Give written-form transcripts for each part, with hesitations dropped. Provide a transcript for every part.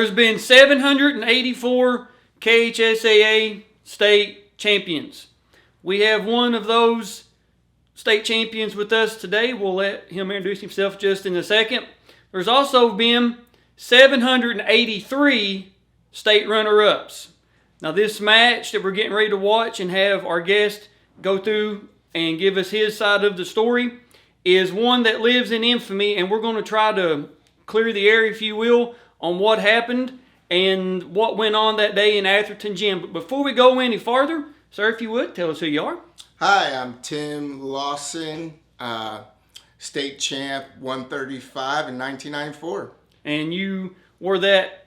there's been 784 KHSAA State champions. We have one of those state champions with us today. We'll let him introduce himself just in a second. There's also been 783 state runner-ups. Now this match that we're getting ready to watch and have our guest go through and give us his side of the story is one that lives in infamy, and we're going to try to clear the air, if you will, on what happened and what went on that day in Atherton Gym. But before we go any farther, sir, if you would, tell us who you are. Hi, I'm Tim Lawson, state champ 135 in 1994. And you wore that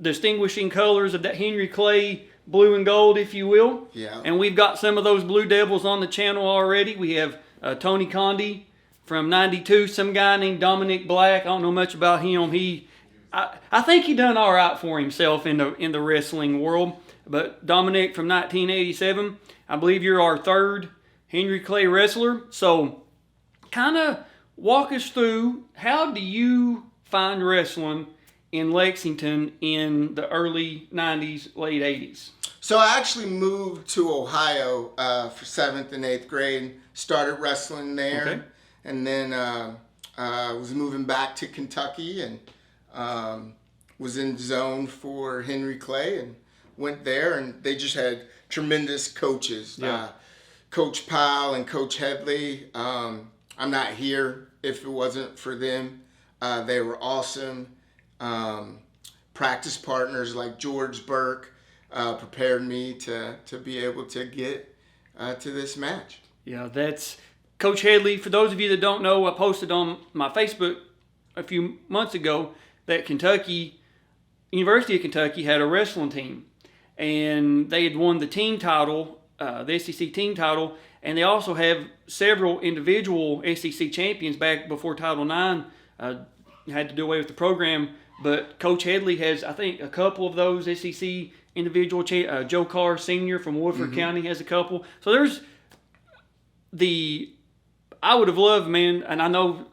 distinguishing colors of that Henry Clay blue and gold, if you will. Yeah. And we've got some of those Blue Devils on the channel already. We have Tony Condi from 92, some guy named Dominic Black. I don't know much about him. I think he done all right for himself in the wrestling world. But Dominic from 1987, I believe you're our third Henry Clay wrestler. So kind of walk us through, how do you find wrestling in Lexington in the early 90s, late 80s? So I actually moved to Ohio for 7th and 8th grade, started wrestling there, Okay. and then was moving back to Kentucky and was in zone for Henry Clay and went there, and they just had tremendous coaches. Yeah. Coach Powell and Coach Headley. I'm not here if it wasn't for them. They were awesome. Practice partners like George Burke prepared me to be able to get to this match. Yeah, that's Coach Headley. For those of you that don't know, I posted on my Facebook a few months ago that University of Kentucky had a wrestling team, and they had won the team title, the SEC team title, and they also have several individual SEC champions back before Title IX had to do away with the program. But Coach Headley has, I think, a couple of those SEC individual Joe Carr Sr. from Woodford County has a couple. So there's I would have loved, man, and I know,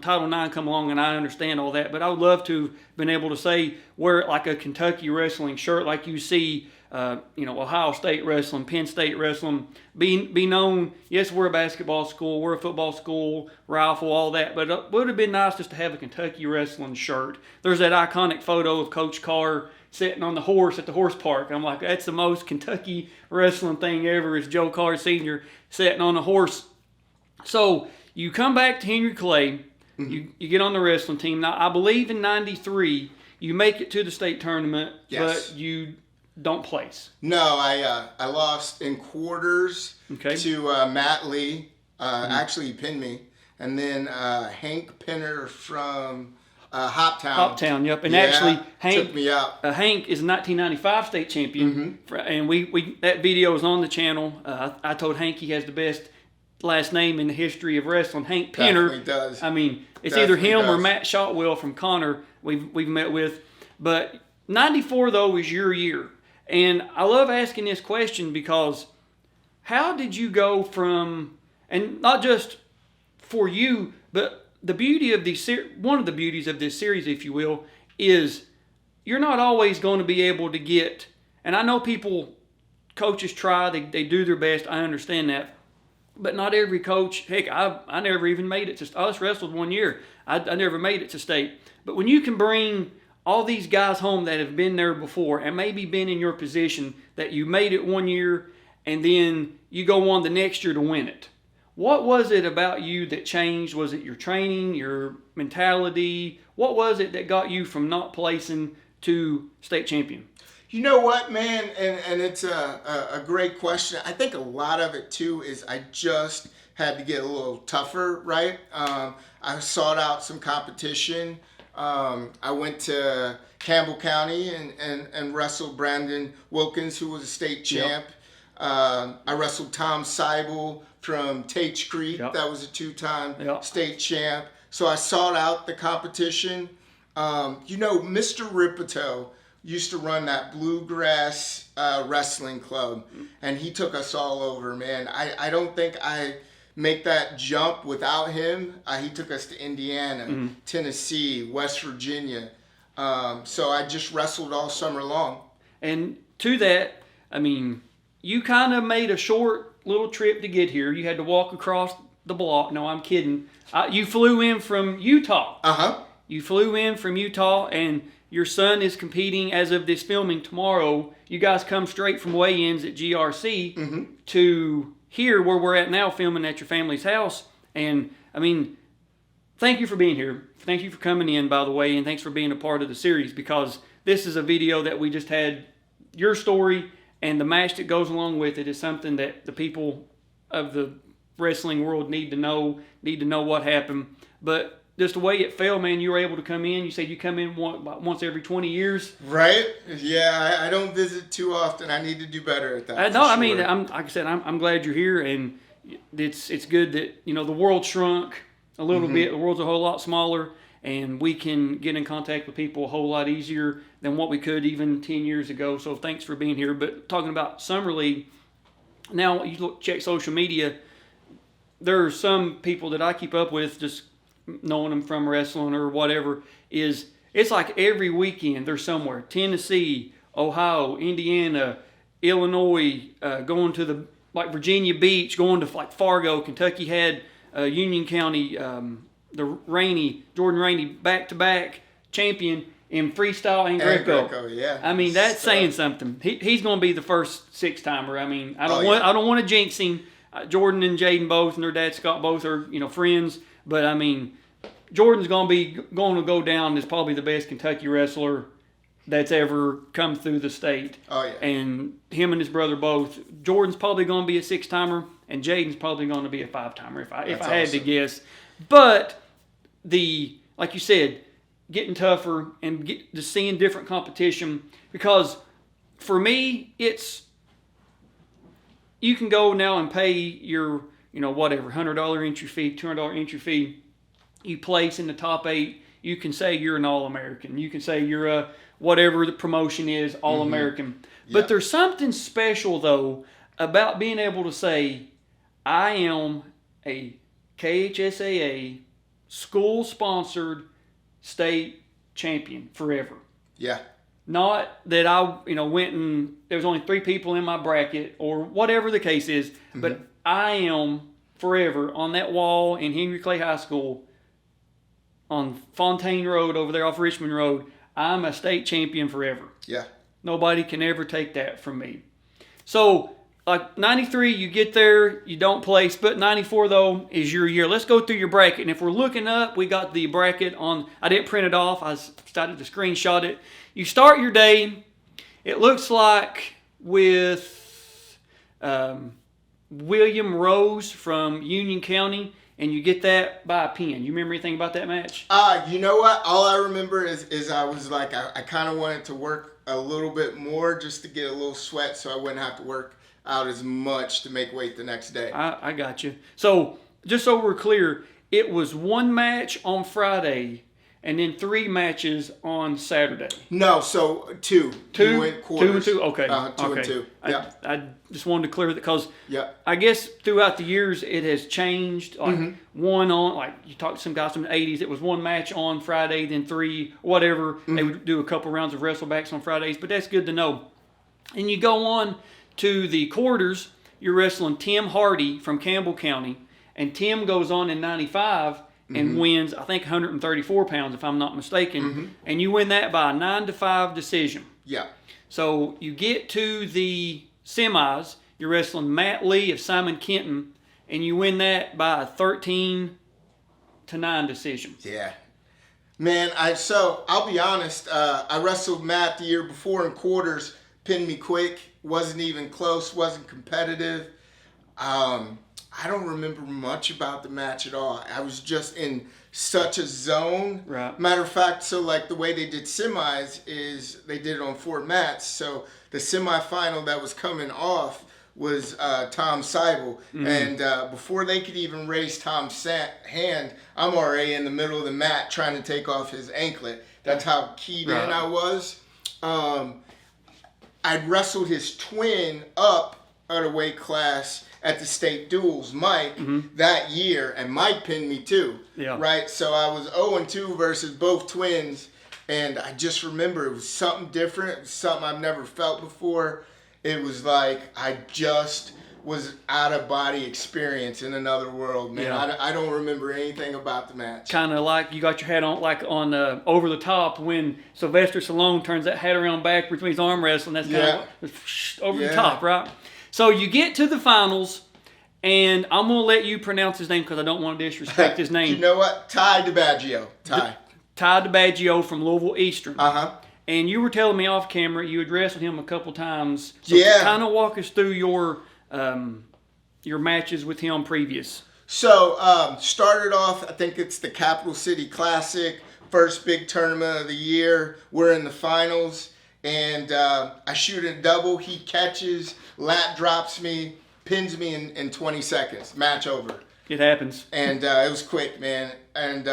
Title IX come along and I understand all that, but I would love to have been able to say, wear like a Kentucky wrestling shirt like you see, Ohio State wrestling, Penn State wrestling, be known, yes, we're a basketball school, we're a football school, rifle, all that, but it would have been nice just to have a Kentucky wrestling shirt. There's that iconic photo of Coach Carr sitting on the horse at the horse park. I'm like, that's the most Kentucky wrestling thing ever, is Joe Carr Sr. sitting on a horse. So you come back to Henry Clay, you get on the wrestling team. Now, I believe in 93, you make it to the state tournament, Yes. but you don't place. No, I lost in quarters to Matt Lee. Actually, he pinned me. And then Hank Pinner from Hoptown. Hoptown, yep. And actually, Hank took me out. Hank is a 1995 state champion, and we that video is on the channel. I told Hank he has the best last name in the history of wrestling. Hank Pinner. Definitely does. I mean, it's Definitely either him or does. Matt Shotwell from Connor we've met with. But 94, though, is your year. And I love asking this question because how did you go from, and not just for you, but the beauty of one of the beauties of this series, if you will, is you're not always going to be able to get, and I know coaches try, they do their best, I understand that, but not every coach, heck, I never even made it to, I just wrestled 1 year, I never made it to state. But when you can bring all these guys home that have been there before and maybe been in your position, that you made it 1 year and then you go on the next year to win it. What was it about you that changed? Was it your training, your mentality? What was it that got you from not placing to state champion? You know what, man, and it's a great question. I think a lot of it, too, is I just had to get a little tougher, right? I sought out some competition. I went to Campbell County and wrestled Brandon Wilkins, who was a state champ. Yep. I wrestled Tom Seibel from Tates Creek. Yep. That was a 2-time Yep. state champ. So I sought out the competition. Mr. Ripito used to run that Bluegrass wrestling club, and he took us all over, man. I don't think I make that jump without him. He took us to Indiana, Tennessee, West Virginia. So I just wrestled all summer long. And to that, I mean, you kind of made a short little trip to get here. You had to walk across the block. No, I'm kidding. You flew in from Utah. Uh-huh. You flew in from Utah, and your son is competing as of this filming tomorrow. You guys come straight from weigh-ins at GRC to here where we're at now, filming at your family's house. And, I mean, thank you for being here. Thank you for coming in, by the way, and thanks for being a part of the series, because this is a video that we just had your story, and the match that goes along with it is something that the people of the wrestling world need to know what happened. But just the way it fell, man, you were able to come in. You said you come in once every 20 years. Right? Yeah, I don't visit too often. I need to do better at that. I mean, like I said, I'm glad you're here, and it's good that, you know, the world shrunk a little bit. The world's a whole lot smaller, and we can get in contact with people a whole lot easier than what we could even 10 years ago. So thanks for being here. But talking about Summer League, now you check social media, there are some people that I keep up with, just knowing them from wrestling or whatever, it's like every weekend they're somewhere. Tennessee, Ohio, Indiana, Illinois, going to Virginia Beach, going to like Fargo. Kentucky had Union County, Jordan Rainey, back-to-back champion in freestyle and Greco. Yeah. I mean, that's saying something. He's going to be the first six-timer. I mean, I don't want to jinx him. Jordan and Jaden both, and their dad Scott both are, you know, friends. But I mean, Jordan's going to go down as probably the best Kentucky wrestler that's ever come through the state. Oh yeah. And him and his brother both. Jordan's probably going to be a six-timer, and Jaden's probably going to be a five-timer if I had to guess. But like you said, getting tougher and just seeing different competition, because for me, you can go now and pay your, you know, whatever, $100 entry fee, $200 entry fee. You place in the top 8. You can say you're an All-American. You can say you're a whatever the promotion is, All-American. Yeah. But there's something special, though, about being able to say, I am a KHSAA school-sponsored state champion forever. Yeah. Not that I, you know, went and there was only 3 people in my bracket or whatever the case is, but I am forever on that wall in Henry Clay High School on Fontaine Road over there off Richmond Road. I'm a state champion forever. Yeah. Nobody can ever take that from me. So, like 93, you get there, you don't place, but 94, though, is your year. Let's go through your bracket. And if we're looking up, we got the bracket on, I didn't print it off. I started to screenshot it. You start your day, it looks like with William Rose from Union County, and you get that by a pin. You remember anything about that match? You know what? All I remember is I was like, I kind of wanted to work a little bit more just to get a little sweat so I wouldn't have to work out as much to make weight the next day. I got you. So, just so we're clear, it was 1 match on Friday and then 3 matches on Saturday. No, so 2. 2? You went quarters. 2 and 2? Okay. 2 okay. and 2. Yeah. I just wanted to clear that because Yep. I guess throughout the years it has changed. Like one on, like you talked to some guys from the 80s, it was 1 match on Friday, then 3, whatever. They would do a couple rounds of wrestlebacks on Fridays, but that's good to know. And you go on to the quarters, you're wrestling Tim Hardy from Campbell County, and Tim goes on in 95 and wins, I think, 134 pounds, if I'm not mistaken, and you win that by a 9-5 decision. Yeah. So you get to the semis, you're wrestling Matt Lee of Simon Kenton, and you win that by a 13-9 decision. Yeah. Man, I'll be honest, I wrestled Matt the year before in quarters, pinned me quick, wasn't even close, wasn't competitive. I don't remember much about the match at all. I was just in such a zone. Right. Matter of fact, so like the way they did semis is they did it on 4 mats. So the semifinal that was coming off was Tom Seibel. And before they could even raise Tom's hand, I'm already in the middle of the mat trying to take off his anklet. That's how keyed in I was. I'd wrestled his twin up at a weight class at the state duels, Mike, that year, and Mike pinned me too. Yeah. Right? So I was 0-2 versus both twins. And I just remember it was something different. It was something I've never felt before. It was like I just was out of body experience in another world, man. Yeah. I don't remember anything about the match. Kind of like you got your hat on, like on Over the Top when Sylvester Stallone turns that hat around backwards when he's arm wrestling. That's kind of over the top, right? So you get to the finals, and I'm going to let you pronounce his name because I don't want to disrespect his name. You know what? Ty DiBaggio. Ty DiBaggio from Louisville Eastern. Uh-huh. And you were telling me off camera you had wrestled him a couple times. So Yeah. kind of walk us through your matches with him previous. So, started off, I think it's the Capital City Classic, first big tournament of the year. We're in the finals, and I shoot a double. He catches, lat drops me, pins me in 20 seconds. Match over. It happens. And it was quick, man. And,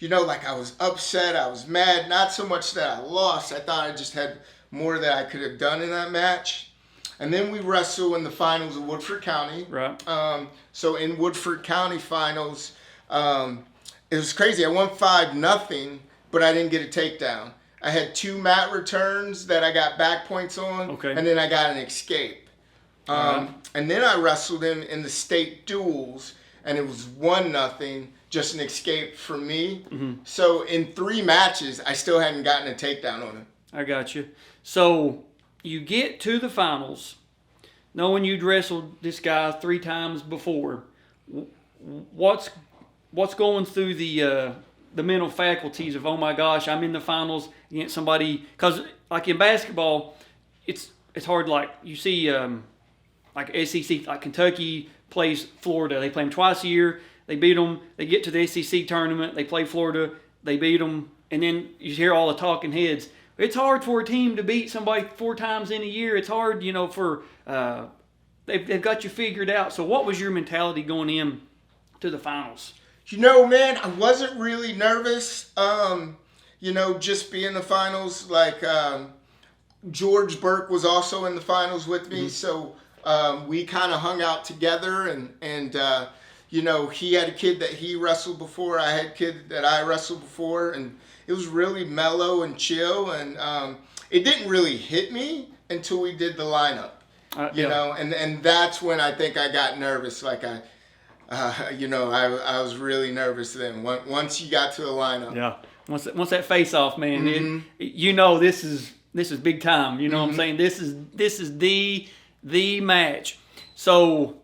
like I was upset. I was mad. Not so much that I lost. I thought I just had more that I could have done in that match. And then we wrestle in the finals of Woodford County. Right. So in Woodford County finals, it was crazy. I won 5-0, but I didn't get a takedown. I had 2 mat returns that I got back points on, Okay. and then I got an escape. And then I wrestled him in the state duels, and it was 1-0, just an escape for me. Mm-hmm. So in 3 matches, I still hadn't gotten a takedown on him. I got you. So you get to the finals, knowing you'd wrestled this guy 3 times before. What's going through the mental faculties of, oh my gosh, I'm in the finals against somebody? Because like in basketball, it's hard. Like you see, like SEC, like Kentucky plays Florida. They play them twice a year. They beat them. They get to the SEC tournament. They play Florida. They beat them, and then you hear all the talking heads. It's hard for a team to beat somebody 4 times in a year. It's hard, for they've got you figured out. So what was your mentality going in to the finals? Man, I wasn't really nervous. Just being in the finals. Like George Burke was also in the finals with me, so we kind of hung out together. And he had a kid that he wrestled before. I had a kid that I wrestled before, and it was really mellow and chill, and it didn't really hit me until we did the lineup, and that's when I think I got nervous. Like I was really nervous then. Once you got to the lineup, yeah. Once that face off, man, this is big time. You know what I'm saying? This is the match. So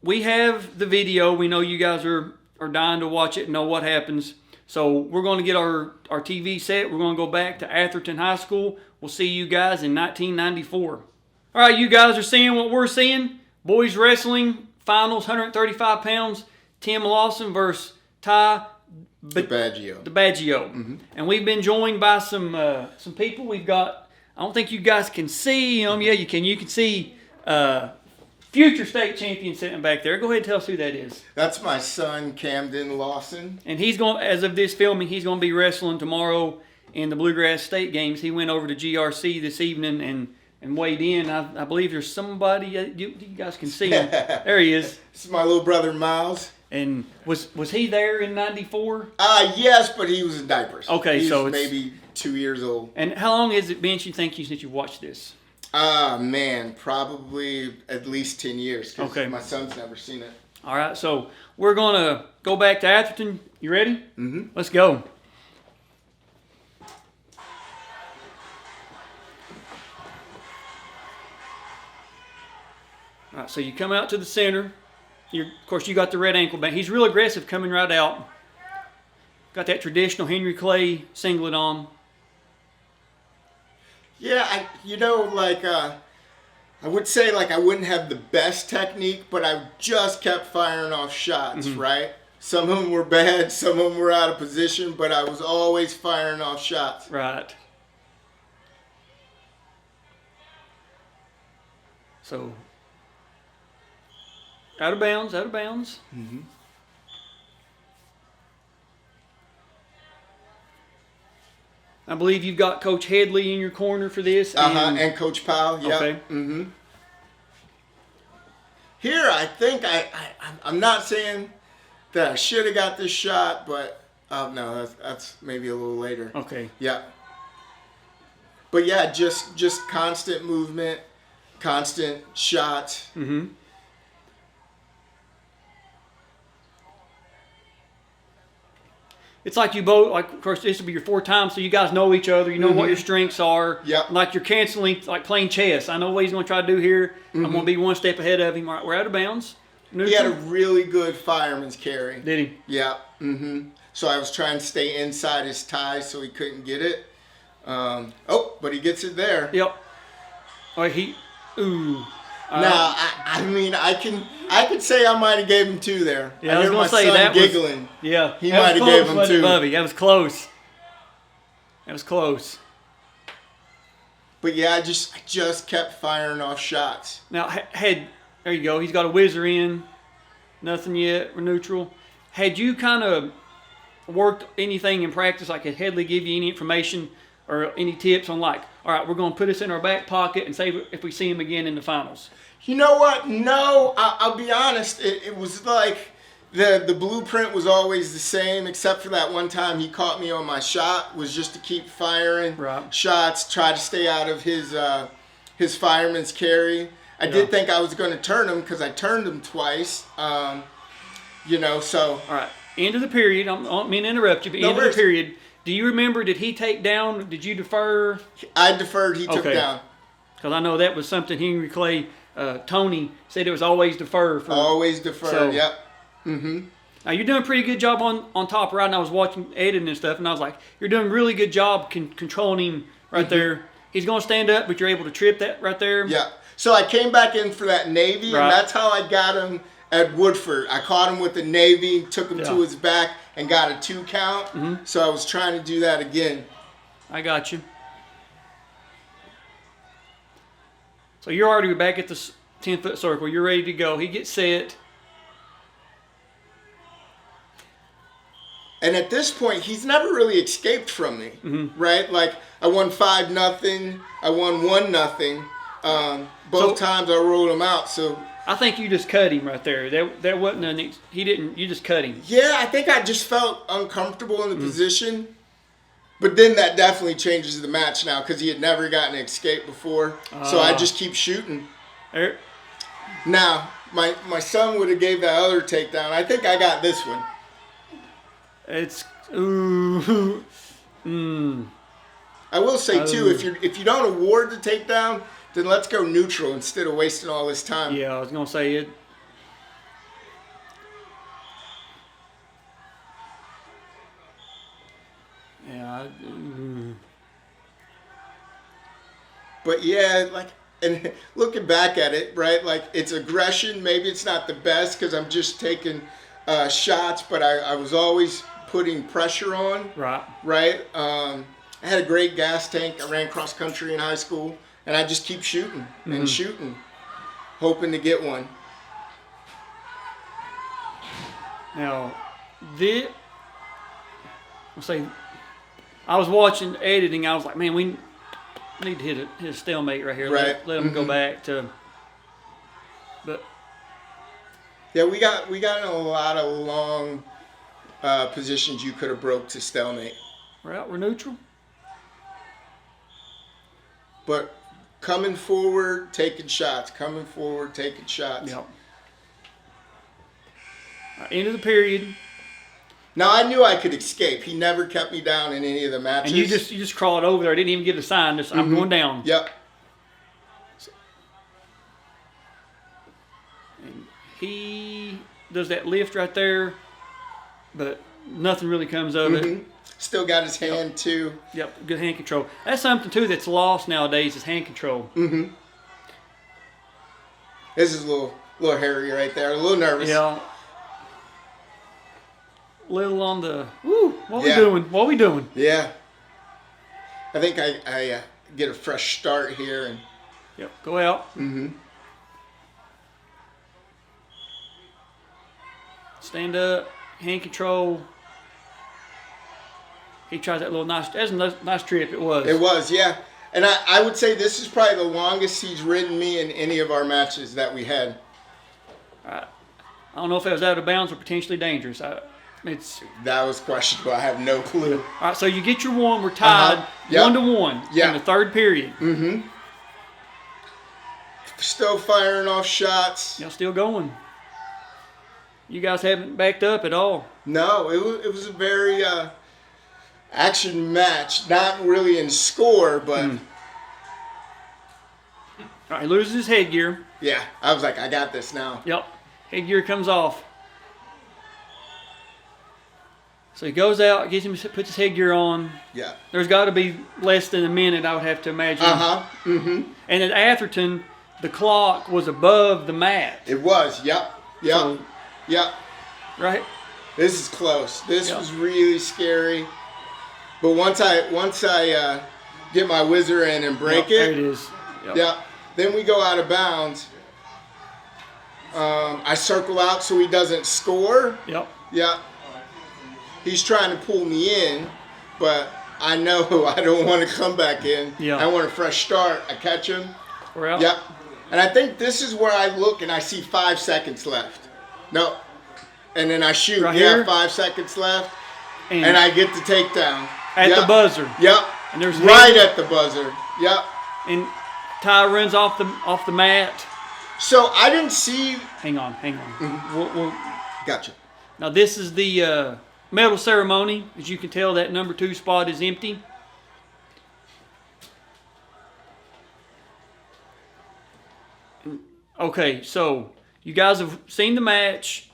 we have the video. We know you guys are dying to watch it and know what happens. So we're going to get our TV set. We're going to go back to Atherton High School. We'll see you guys in 1994. All right, you guys are seeing what we're seeing. Boys wrestling finals, 135 pounds. Tim Lawson versus Ty DiBaggio. DiBaggio. And we've been joined by some people. We've got, I don't think you guys can see them. Yeah, you can. You can see future state champion sitting back there. Go ahead and tell us who that is. That's my son, Camden Lawson. And he's going, as of this filming, he's going to be wrestling tomorrow in the Bluegrass State Games. He went over to GRC this evening and weighed in. I believe there's somebody, you guys can see him. There he is. This is my little brother, Miles. And was he there in 94? Yes, but he was in diapers. Okay, so it's maybe 2 years old. And how long has it been since you watched this? Man, probably at least 10 years. Okay. My son's never seen it. All right, so we're going to go back to Atherton. You ready? Mm-hmm. Let's go. All right, so you come out to the center. Of course, you got the red ankle band. He's real aggressive coming right out. Got that traditional Henry Clay singlet on. Yeah, I would say I wouldn't have the best technique, but I just kept firing off shots, right? Some of them were bad, some of them were out of position, but I was always firing off shots. Right. So, out of bounds. Mm-hmm. I believe you've got Coach Headley in your corner for this. And Coach Powell, yeah. Okay. Mm-hmm. Here, I think I'm not saying that I should have got this shot, but No, that's maybe a little later. Okay. Yeah. But yeah, just constant movement, constant shots. Mm-hmm. It's like you both, like, of course, this will be your fourth time, so you guys know each other. You know what your strengths are. Yep. Like you're canceling, like playing chess. I know what he's going to try to do here. I'm going to be one step ahead of him. All right, we're out of bounds. Neutral. He had a really good fireman's carry. Did he? Yeah. So I was trying to stay inside his tie so he couldn't get it. But he gets it there. Yep. Oh, ooh. Now, I mean, I could say I might have gave him 2 there. Yeah, I hear my son giggling. Yeah. He might have gave him 2. Bubby. That was close. That was close. But yeah, I just kept firing off shots. Now, there you go. He's got a whizzer in. Nothing yet. We're neutral. Had you kind of worked anything in practice? Like, had Headley give you any information or any tips on, like, all right, we're going to put this in our back pocket and save it if we see him again in the finals? You know what? No, I'll be honest. It was like the blueprint was always the same, except for that one time he caught me on my shot. Was just to keep firing shots, try to stay out of his fireman's carry. I did think I was going to turn him because I turned him twice. So. All right. End of the period. I don't mean to interrupt you, but end of the period. Do you remember, did he take down, did you defer? I deferred, he took down. Because I know that was something Henry Clay, Tony said it was always defer. Always defer, yep. Mm-hmm. Now, you're doing a pretty good job on top right, and I was watching editing and stuff, and I was like, you're doing a really good job controlling him right there. He's going to stand up, but you're able to trip that right there. Yeah. So I came back in for that Navy, and that's how I got him at Woodford. I caught him with the Navy, took him to his back, and got a 2 count. So I was trying to do that again. I got you. So you're already back at the 10-foot circle. You're ready to go. He gets set. And at this point, he's never really escaped from me, right? Like, I won 5-0. I won 1-0. Both times I rolled him out, so... I think you just cut him right there. There wasn't he didn't. You just cut him. Yeah, I think I just felt uncomfortable in the position. But then that definitely changes the match now because he had never gotten an escape before. So I just keep shooting. Now, my son would have gave that other takedown. I think I got this one. It's I will say too, if you don't award the takedown, then let's go neutral instead of wasting all this time. Yeah, I was gonna say it. Yeah. But yeah, like, and looking back at it, right? Like, it's aggression. Maybe it's not the best because I'm just taking shots, but I was always putting pressure on. Right. I had a great gas tank. I ran cross country in high school. And I just keep shooting and shooting, hoping to get one. Now, I was watching editing. I was like, man, we need to hit a stalemate right here. Right. Let him go back to. But yeah, we got in a lot of long positions you could have broke to stalemate. We're neutral. But coming forward, taking shots. Coming forward, taking shots. Yep. End of the period. Now I knew I could escape. He never kept me down in any of the matches. And you just crawled over there. I didn't even give a sign. Just I'm going down. Yep. And he does that lift right there, but nothing really comes of it. Still got his hand too. Yep, good hand control. That's something too that's lost nowadays is hand control. This is a little hairy right there. A little nervous. Yeah. Little on the what we doing? What we doing? Yeah. I think I get a fresh start here and. Yep. Go out. Stand up. Hand control. He tries that little nice. That's a nice trip. It was. It was, yeah. And I would say this is probably the longest he's ridden me in any of our matches that we had. I don't know if it was out of bounds or potentially dangerous. That was questionable. I have no clue. All right, so you get your one. We're tied 1-1 in the third period. Mm-hmm. Still firing off shots. Y'all still going. You guys haven't backed up at all. No, it was a very action match. Not really in score, but... All right, he loses his headgear. Yeah, I was like, I got this now. Yep, headgear comes off. So he goes out, puts his headgear on. Yeah. There's got to be less than a minute, I would have to imagine. Mm-hmm. And at Atherton, the clock was above the mat. It was. Yep. So, Yep. Right. This is close. This was really scary. But once I get my whizzer in and break it. There it is. Yep. Yeah. Then we go out of bounds. I circle out so he doesn't score. Yep. Yeah. He's trying to pull me in, but I know I don't want to come back in. Yeah. I want a fresh start. I catch him. We're out. Yep. And I think this is where I look and I see 5 seconds left. No. And then I shoot. Right yeah, here? 5 seconds left. And And I get the takedown. at the buzzer. Yep. And there's right at the buzzer. Yep. And Ty runs off the mat. So I didn't see. Hang on. We'll Gotcha. Now this is the medal ceremony. As you can tell, that number 2 spot is empty. Okay, so you guys have seen the match.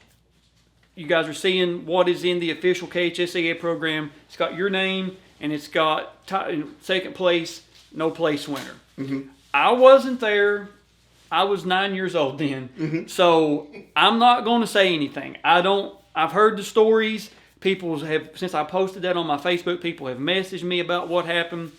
You guys are seeing what is in the official KHSAA program. It's got your name, and it's got second place, no place winner. Mm-hmm. I wasn't there. I was 9 years old then. Mm-hmm. So I'm not going to say anything. I've heard the stories. People have, since I posted that on my Facebook, people have messaged me about what happened.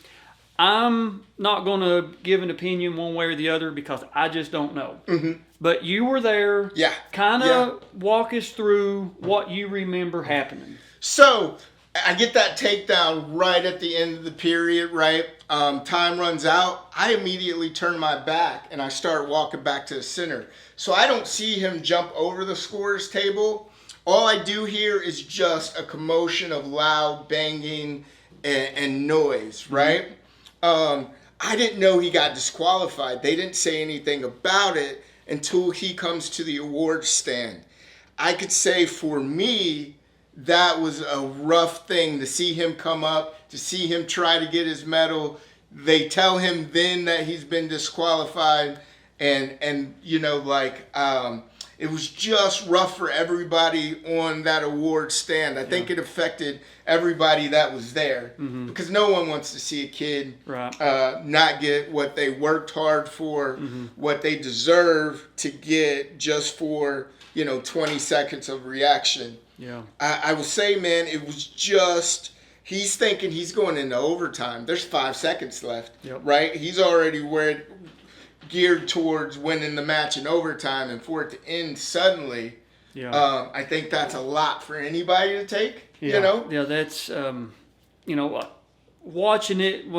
I'm not going to give an opinion one way or the other because I just don't know. Mm-hmm. But you were there. Yeah. Kind of walk us through what you remember happening. So I get that takedown right at the end of the period, right? Time runs out. I immediately turn my back and I start walking back to the center. So I don't see him jump over the scorer's table. All I do hear is just a commotion of loud banging and noise, right? I didn't know he got disqualified. They didn't say anything about it until he comes to the award stand. I could say for me, that was a rough thing to see him come up, to see him try to get his medal. They tell him then that he's been disqualified, and you know, like, it was just rough for everybody on that award stand. I think it affected everybody that was there because no one wants to see a kid not get what they worked hard for, what they deserve to get just for, 20 seconds of reaction. Yeah. I will say, man, it was just, he's thinking he's going into overtime. There's 5 seconds left, right? He's already geared towards winning the match in overtime, and for it to end suddenly, I think that's a lot for anybody to take. Yeah, that's watching it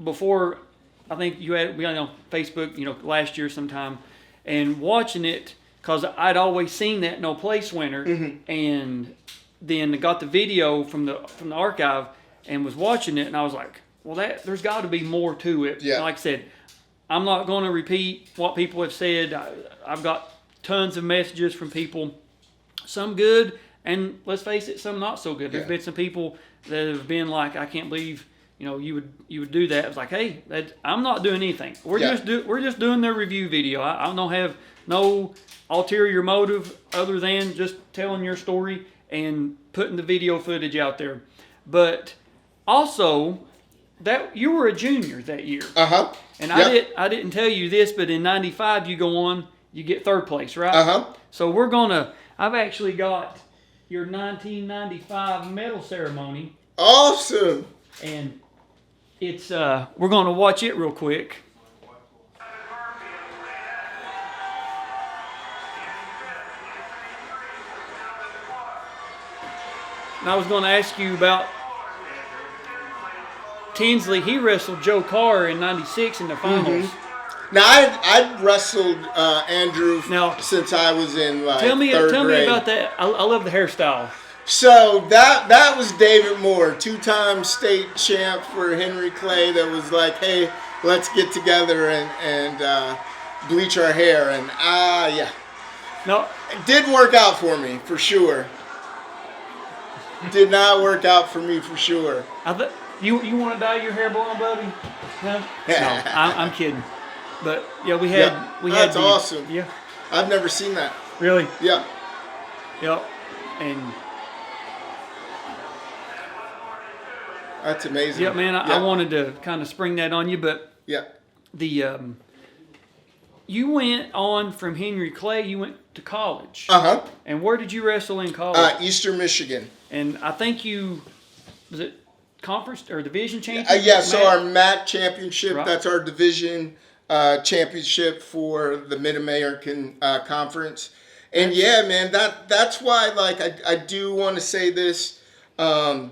before I think we had on Facebook, last year sometime, and watching it because I'd always seen that no place winner, and then I got the video from the archive and was watching it, and I was like, well, there's got to be more to it. Yeah. Like I said, I'm not going to repeat what people have said. I've got tons of messages from people, some good, and let's face it, some not so good. There's been some people that have been like, I can't believe you would do that. I was like, hey, I'm not doing anything. We're just doing their review video. I don't have no ulterior motive other than just telling your story and putting the video footage out there. But also, that you were a junior that year. And I didn't tell you this, but in '95 you go on, you get third place, right? So I've actually got your 1995 medal ceremony. Awesome. And it's we're gonna watch it real quick. And I was going to ask you about Tinsley. He wrestled Joe Carr in '96 in the finals. Now I'd wrestled Andrew Now, since I was in tell me third grade. about that. I love the hairstyle. So that was David Moore, 2-time state champ for Henry Clay. That was like, hey, let's get together and bleach our hair. And yeah, No, it did work out for me for sure. Did not work out for me for sure. you want to dye your hair blonde, buddy? No, I'm kidding. But yeah, we had That's awesome. Yeah, I've never seen that. really. Yeah. Yep, and That's amazing. yeah, man, I wanted to kind of spring that on you, but Yeah. the you went on from Henry Clay. You went to college. Uh-huh. And where did you wrestle in college? Eastern Michigan. And I think was it conference or division championship? Yeah, so our MAC championship, Right. that's our division championship for the Mid-American Conference. And yeah, man, that's why, like, I do want to say this. I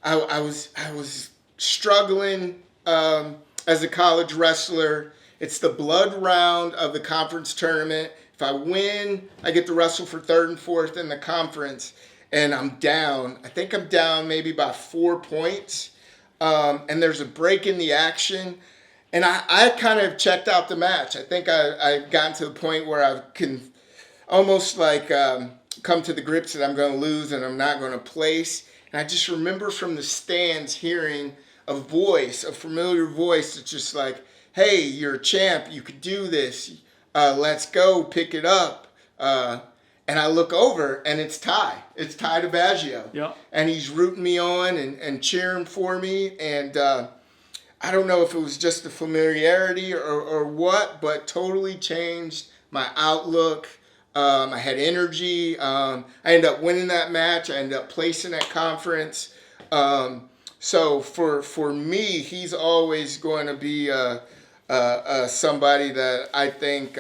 was struggling as a college wrestler. It's the blood round of the conference tournament. If I win, I get to wrestle for 3rd and 4th in the conference, and I'm down. I think I'm down maybe by 4 points, and there's a break in the action, and I kind of checked out the match. I think I've gotten to the point where I can almost like come to the grips that I'm going to lose and I'm not going to place. And I just remember from the stands hearing a voice, a familiar voice that's just like, hey, you're a champ. You could do this. Let's go. Pick it up. And I look over, and it's Ty. It's Ty DiBaggio. Yep. And he's rooting me on and cheering for me. And I don't know if it was just the familiarity or what, but totally changed my outlook. I had energy. I ended up winning that match. I ended up placing at conference. So for me, he's always going to be somebody that I think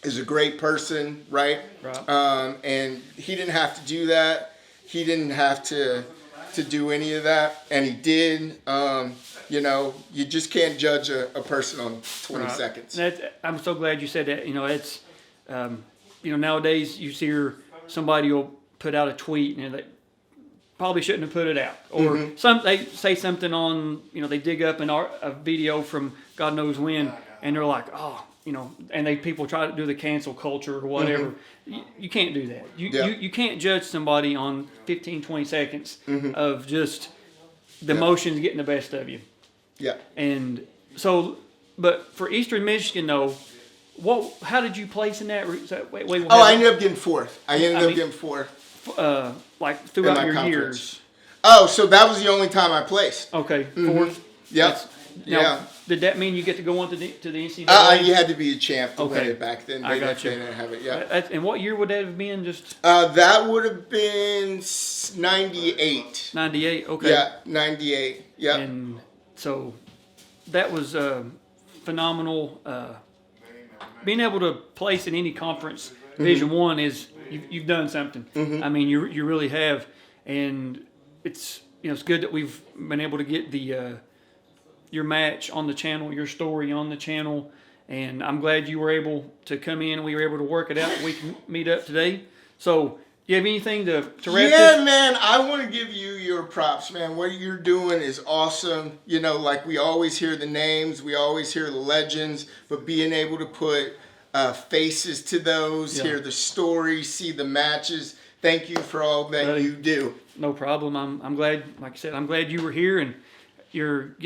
is a great person, right? Right. And he didn't have to do that. He didn't have to do any of that, and he did. You know, you just can't judge a person on 20 Right. seconds. I'm so glad you said that. You know, it's nowadays you see somebody will put out a tweet and they probably shouldn't have put it out, or they say something on, they dig up a video from God knows when, and they're like, oh, and people try to do the cancel culture or whatever. You can't do that. You can't judge somebody on 15, 20 seconds of just the emotions getting the best of you. Yeah. And so, but for Eastern Michigan though, how did you place in that? I ended up getting 4th. I ended up getting 4th. Like throughout your conference. years. Oh, so that was the only time I placed. Okay, 4th. Yep. Now, did that mean you get to go on to the NCAA? You had to be a champ to win Okay. it back then. I got you. They didn't have it. Yeah. And what year would that have been? Just That would have been 98. 98. Okay. Yeah, 98. Yeah. And so that was phenomenal. Being able to place in any conference, Division One is you've done something. I mean, you really have, and it's it's good that we've been able to get your match on the channel, your story on the channel, and I'm glad you were able to come in and we were able to work it out. We can meet up today. So, you have anything to wrap this? Yeah, man, I want to give you your props, man. What you're doing is awesome. Like we always hear the names, we always hear the legends, but being able to put faces to those, hear the stories, see the matches. Thank you for all that you do. No problem. I'm glad, like I said, I'm glad you were here and your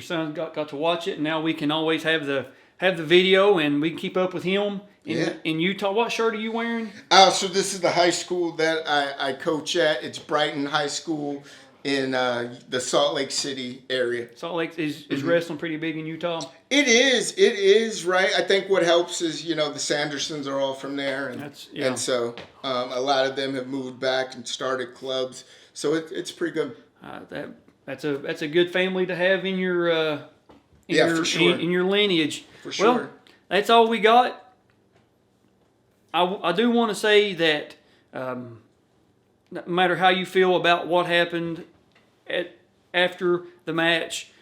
son got to watch it, and now we can always have the video and we can keep up with him in Utah. What shirt are you wearing? So this is the high school that I coach at. It's Brighton High School in the Salt Lake City area. Salt Lake is wrestling pretty big in Utah. It is, right? I think what helps is, the Sandersons are all from there. And so a lot of them have moved back and started clubs. So it's pretty good. That's a good family to have in your for sure. in your lineage. For sure. Well, that's all we got. I do want to say that no matter how you feel about what happened after the match,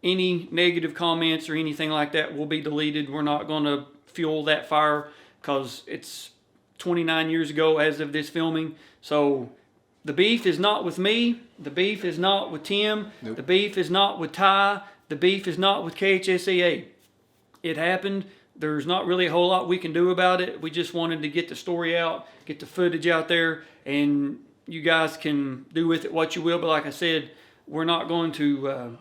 any negative comments or anything like that will be deleted. We're not going to fuel that fire because it's 29 years ago as of this filming. So the beef is not with me. The beef is not with Tim. Nope. The beef is not with Ty. The beef is not with KHSAA. It happened. There's not really a whole lot we can do about it. We just wanted to get the story out, get the footage out there, and you guys can do with it what you will. But like I said, we're not going to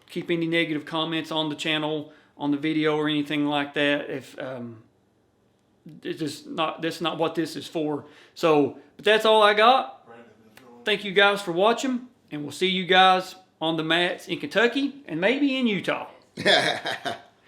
keep any negative comments on the channel, on the video, or anything like that. If it's just not, that's not what this is for. So, but that's all I got. Thank you guys for watching, and we'll see you guys on the mats in Kentucky and maybe in Utah.